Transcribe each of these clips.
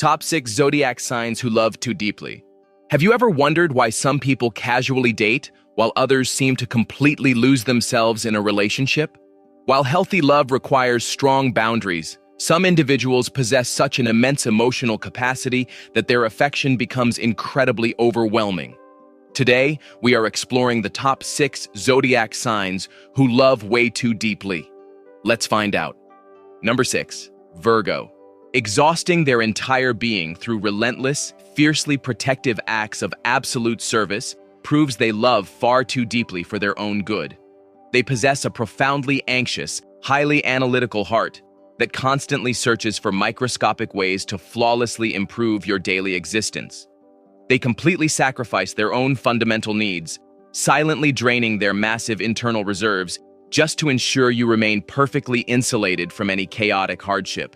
Top 6 Zodiac signs who love too deeply. Have you ever wondered why some people casually date while others seem to completely lose themselves in a relationship? While healthy love requires strong boundaries, some individuals possess such an immense emotional capacity that their affection becomes incredibly overwhelming. Today, we are exploring the top 6 Zodiac signs who love way too deeply. Let's find out. Number 6. Virgo. Exhausting their entire being through relentless, fiercely protective acts of absolute service proves they love far too deeply for their own good. They possess a profoundly anxious, highly analytical heart that constantly searches for microscopic ways to flawlessly improve your daily existence. They completely sacrifice their own fundamental needs, silently draining their massive internal reserves just to ensure you remain perfectly insulated from any chaotic hardship.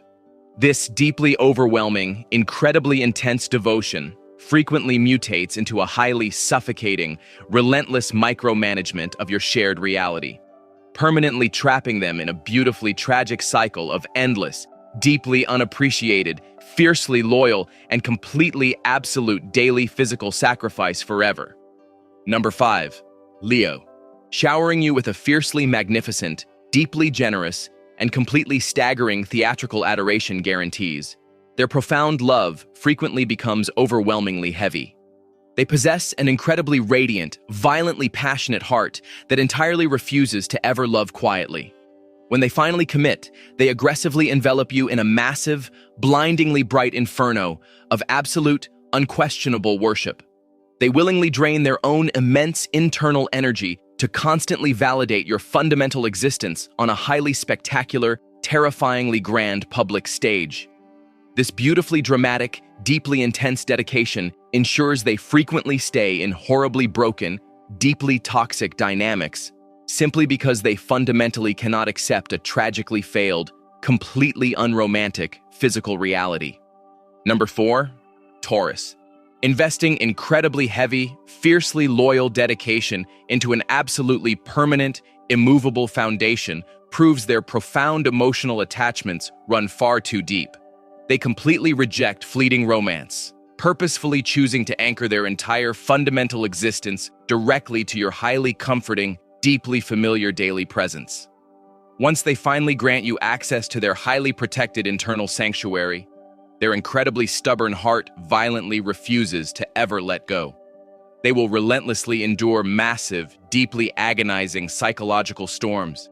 This deeply overwhelming, incredibly intense devotion frequently mutates into a highly suffocating, relentless micromanagement of your shared reality, permanently trapping them in a beautifully tragic cycle of endless, deeply unappreciated, fiercely loyal, and completely absolute daily physical sacrifice forever. Number 5. Leo. Showering you with a fiercely magnificent, deeply generous, and completely staggering theatrical adoration guarantees, their profound love frequently becomes overwhelmingly heavy. They possess an incredibly radiant, violently passionate heart that entirely refuses to ever love quietly. When they finally commit, they aggressively envelop you in a massive, blindingly bright inferno of absolute, unquestionable worship. They willingly drain their own immense internal energy to constantly validate your fundamental existence on a highly spectacular, terrifyingly grand public stage. This beautifully dramatic, deeply intense dedication ensures they frequently stay in horribly broken, deeply toxic dynamics, simply because they fundamentally cannot accept a tragically failed, completely unromantic physical reality. Number 4. Taurus. Investing incredibly heavy, fiercely loyal dedication into an absolutely permanent, immovable foundation proves their profound emotional attachments run far too deep. They completely reject fleeting romance, purposefully choosing to anchor their entire fundamental existence directly to your highly comforting, deeply familiar daily presence. Once they finally grant you access to their highly protected internal sanctuary, their incredibly stubborn heart violently refuses to ever let go. They will relentlessly endure massive, deeply agonizing psychological storms,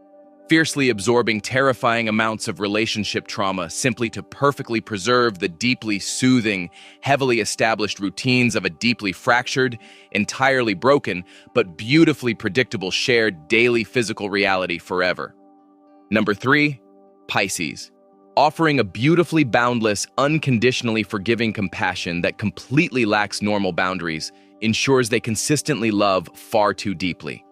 fiercely absorbing terrifying amounts of relationship trauma simply to perfectly preserve the deeply soothing, heavily established routines of a deeply fractured, entirely broken, but beautifully predictable shared daily physical reality forever. Number 3. Pisces. Offering a beautifully boundless, unconditionally forgiving compassion that completely lacks normal boundaries ensures they consistently love far too deeply.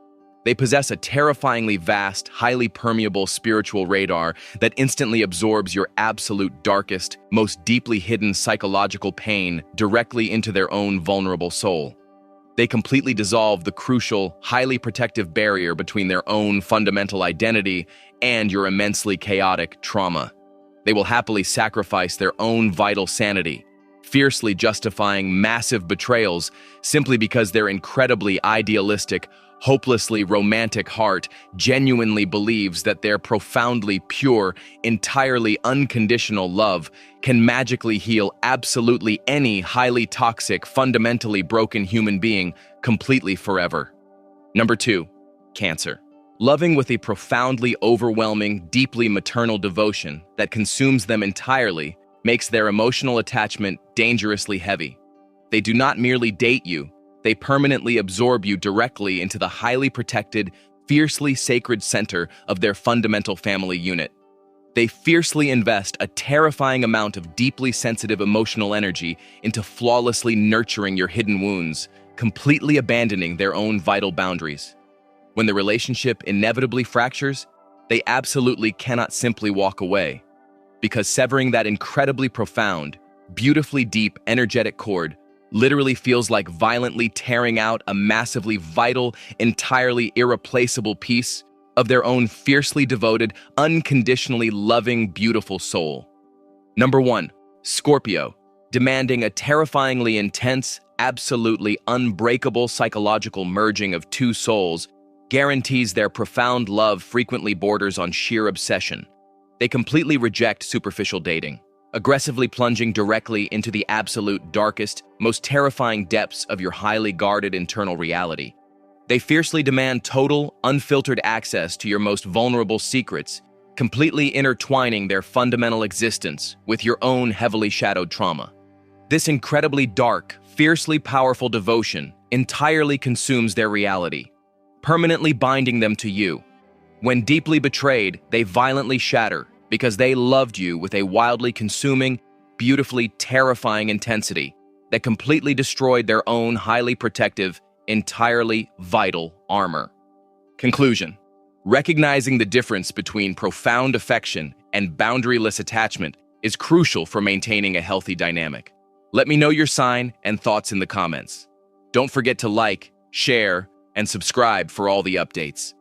They possess a terrifyingly vast, highly permeable spiritual radar that instantly absorbs your absolute darkest, most deeply hidden psychological pain directly into their own vulnerable soul. They completely dissolve the crucial, highly protective barrier between their own fundamental identity and your immensely chaotic trauma. They will happily sacrifice their own vital sanity, fiercely justifying massive betrayals simply because their incredibly idealistic, hopelessly romantic heart genuinely believes that their profoundly pure, entirely unconditional love can magically heal absolutely any highly toxic, fundamentally broken human being completely forever. Number 2. Cancer. Loving with a profoundly overwhelming, deeply maternal devotion that consumes them entirely makes their emotional attachment dangerously heavy. They do not merely date you, they permanently absorb you directly into the highly protected, fiercely sacred center of their fundamental family unit. They fiercely invest a terrifying amount of deeply sensitive emotional energy into flawlessly nurturing your hidden wounds, completely abandoning their own vital boundaries. When the relationship inevitably fractures, they absolutely cannot simply walk away, because severing that incredibly profound, beautifully deep, energetic cord literally feels like violently tearing out a massively vital, entirely irreplaceable piece of their own fiercely devoted, unconditionally loving, beautiful soul. Number 1. Scorpio. demanding a terrifyingly intense, absolutely unbreakable psychological merging of two souls, guarantees their profound love frequently borders on sheer obsession. They completely reject superficial dating, aggressively plunging directly into the absolute darkest, most terrifying depths of your highly guarded internal reality. They fiercely demand total, unfiltered access to your most vulnerable secrets, completely intertwining their fundamental existence with your own heavily shadowed trauma. This incredibly dark, fiercely powerful devotion entirely consumes their reality, permanently binding them to you. When deeply betrayed, they violently shatter because they loved you with a wildly consuming, beautifully terrifying intensity that completely destroyed their own highly protective, entirely vital armor. Conclusion: recognizing the difference between profound affection and boundaryless attachment is crucial for maintaining a healthy dynamic. Let me know your sign and thoughts in the comments. Don't forget to like, share, and subscribe for all the updates.